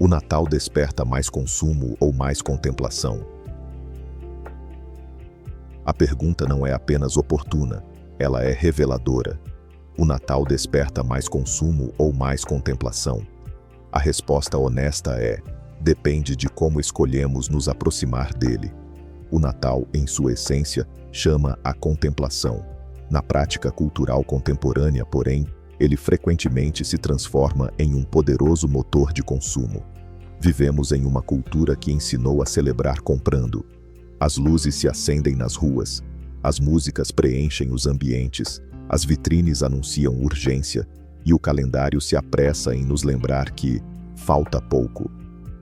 O Natal desperta mais consumo ou mais contemplação? A pergunta não é apenas oportuna, ela é reveladora. O Natal desperta mais consumo ou mais contemplação? A resposta honesta é: depende de como escolhemos nos aproximar dele. O Natal, em sua essência, chama a contemplação. Na prática cultural contemporânea, porém, ele frequentemente se transforma em um poderoso motor de consumo. Vivemos em uma cultura que ensinou a celebrar comprando. As luzes se acendem nas ruas, as músicas preenchem os ambientes, as vitrines anunciam urgência e o calendário se apressa em nos lembrar que falta pouco.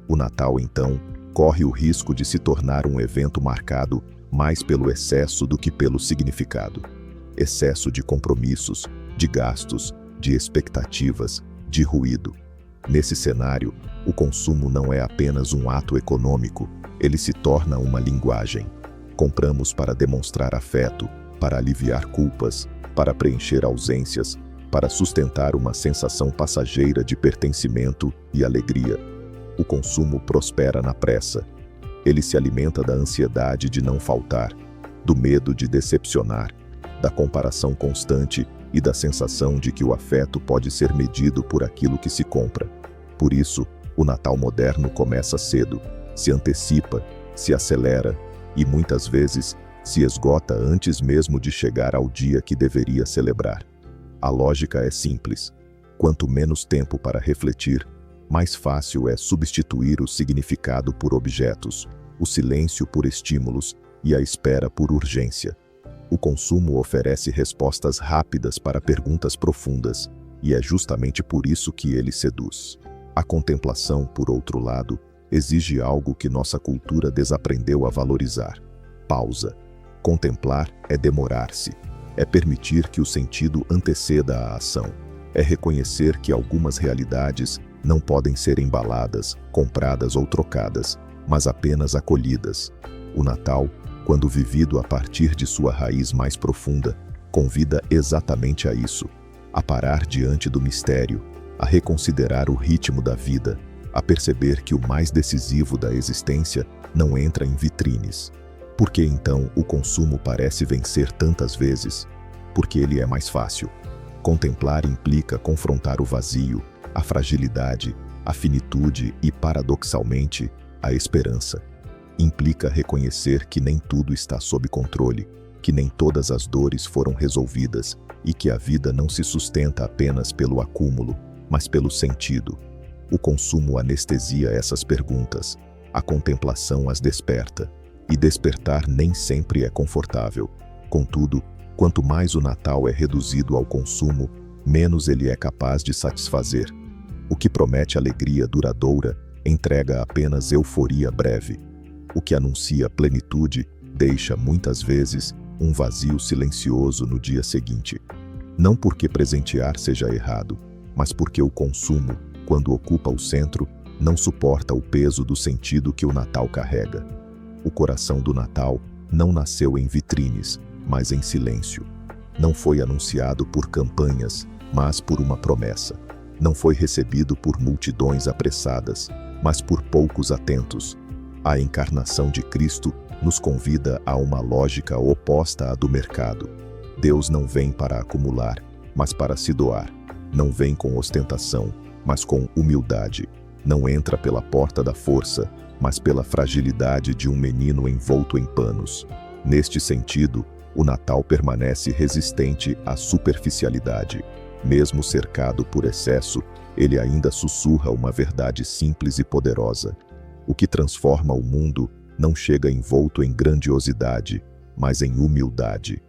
O Natal, então, corre o risco de se tornar um evento marcado mais pelo excesso do que pelo significado. Excesso de compromissos, de gastos, de expectativas, de ruído. Nesse cenário, o consumo não é apenas um ato econômico, ele se torna uma linguagem. Compramos para demonstrar afeto, para aliviar culpas, para preencher ausências, para sustentar uma sensação passageira de pertencimento e alegria. O consumo prospera na pressa. Ele se alimenta da ansiedade de não faltar, do medo de decepcionar, da comparação constante e da sensação de que o afeto pode ser medido por aquilo que se compra. Por isso, o Natal moderno começa cedo, se antecipa, se acelera e muitas vezes se esgota antes mesmo de chegar ao dia que deveria celebrar. A lógica é simples. Quanto menos tempo para refletir, mais fácil é substituir o significado por objetos, o silêncio por estímulos e a espera por urgência. O consumo oferece respostas rápidas para perguntas profundas, e é justamente por isso que ele seduz. A contemplação, por outro lado, exige algo que nossa cultura desaprendeu a valorizar: pausa. Contemplar é demorar-se, é permitir que o sentido anteceda a ação, é reconhecer que algumas realidades não podem ser embaladas, compradas ou trocadas, mas apenas acolhidas. O Natal, quando vivido a partir de sua raiz mais profunda, convida exatamente a isso: a parar diante do mistério, a reconsiderar o ritmo da vida, a perceber que o mais decisivo da existência não entra em vitrines. Por que então o consumo parece vencer tantas vezes? Porque ele é mais fácil. Contemplar implica confrontar o vazio, a fragilidade, a finitude e, paradoxalmente, a esperança. Implica reconhecer que nem tudo está sob controle, que nem todas as dores foram resolvidas e que a vida não se sustenta apenas pelo acúmulo, mas pelo sentido. O consumo anestesia essas perguntas, a contemplação as desperta, e despertar nem sempre é confortável. Contudo, quanto mais o Natal é reduzido ao consumo, menos ele é capaz de satisfazer. O que promete alegria duradoura entrega apenas euforia breve. O que anuncia plenitude deixa, muitas vezes, um vazio silencioso no dia seguinte. Não porque presentear seja errado, mas porque o consumo, quando ocupa o centro, não suporta o peso do sentido que o Natal carrega. O coração do Natal não nasceu em vitrines, mas em silêncio. Não foi anunciado por campanhas, mas por uma promessa. Não foi recebido por multidões apressadas, mas por poucos atentos. A encarnação de Cristo nos convida a uma lógica oposta à do mercado. Deus não vem para acumular, mas para se doar. Não vem com ostentação, mas com humildade. Não entra pela porta da força, mas pela fragilidade de um menino envolto em panos. Neste sentido, o Natal permanece resistente à superficialidade. Mesmo cercado por excesso, ele ainda sussurra uma verdade simples e poderosa. O que transforma o mundo não chega envolto em grandiosidade, mas em humildade.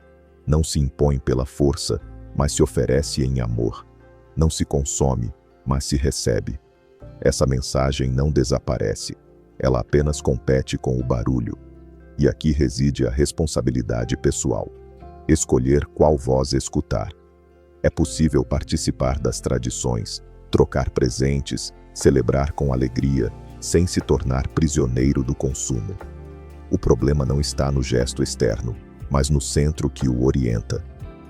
Não se impõe pela força, mas se oferece em amor. Não se consome, mas se recebe. Essa mensagem não desaparece. Ela apenas compete com o barulho. E aqui reside a responsabilidade pessoal. Escolher qual voz escutar. É possível participar das tradições, trocar presentes, celebrar com alegria, sem se tornar prisioneiro do consumo. O problema não está no gesto externo, mas no centro que o orienta.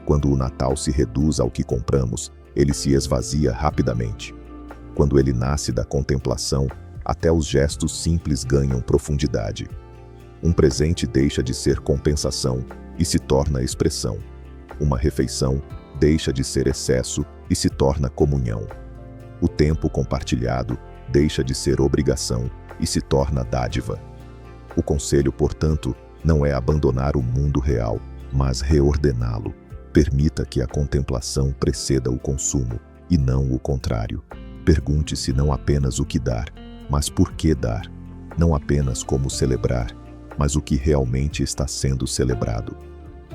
Quando o Natal se reduz ao que compramos, ele se esvazia rapidamente. Quando ele nasce da contemplação, até os gestos simples ganham profundidade. Um presente deixa de ser compensação e se torna expressão. Uma refeição deixa de ser excesso e se torna comunhão. O tempo compartilhado deixa de ser obrigação e se torna dádiva. O conselho, portanto, não é abandonar o mundo real, mas reordená-lo. Permita que a contemplação preceda o consumo, e não o contrário. Pergunte-se não apenas o que dar, mas por que dar. Não apenas como celebrar, mas o que realmente está sendo celebrado.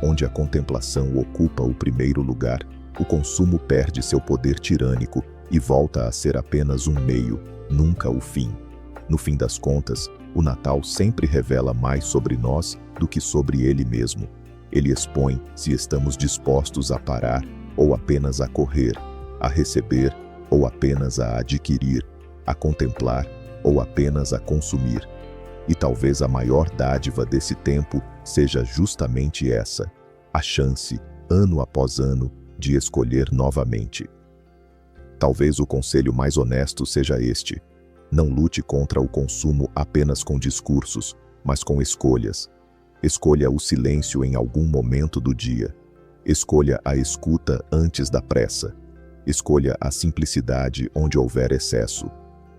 Onde a contemplação ocupa o primeiro lugar, o consumo perde seu poder tirânico e volta a ser apenas um meio, nunca o fim. No fim das contas, o Natal sempre revela mais sobre nós do que sobre ele mesmo. Ele expõe se estamos dispostos a parar ou apenas a correr, a receber ou apenas a adquirir, a contemplar ou apenas a consumir. E talvez a maior dádiva desse tempo seja justamente essa, a chance, ano após ano, de escolher novamente. Talvez o conselho mais honesto seja este: não lute contra o consumo apenas com discursos, mas com escolhas. Escolha o silêncio em algum momento do dia. Escolha a escuta antes da pressa. Escolha a simplicidade onde houver excesso.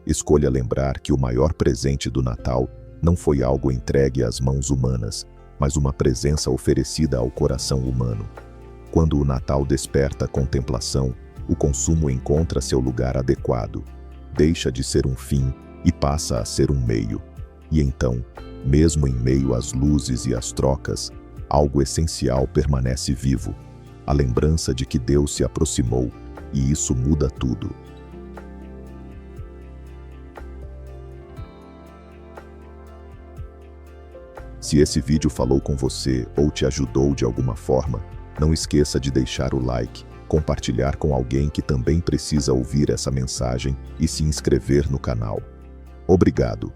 Escolha lembrar que o maior presente do Natal não foi algo entregue às mãos humanas, mas uma presença oferecida ao coração humano. Quando o Natal desperta a contemplação, o consumo encontra seu lugar adequado. Deixa de ser um fim e passa a ser um meio. E então, mesmo em meio às luzes e às trocas, algo essencial permanece vivo, a lembrança de que Deus se aproximou, e isso muda tudo. Se esse vídeo falou com você ou te ajudou de alguma forma, não esqueça de deixar o like, compartilhar com alguém que também precisa ouvir essa mensagem e se inscrever no canal. Obrigado.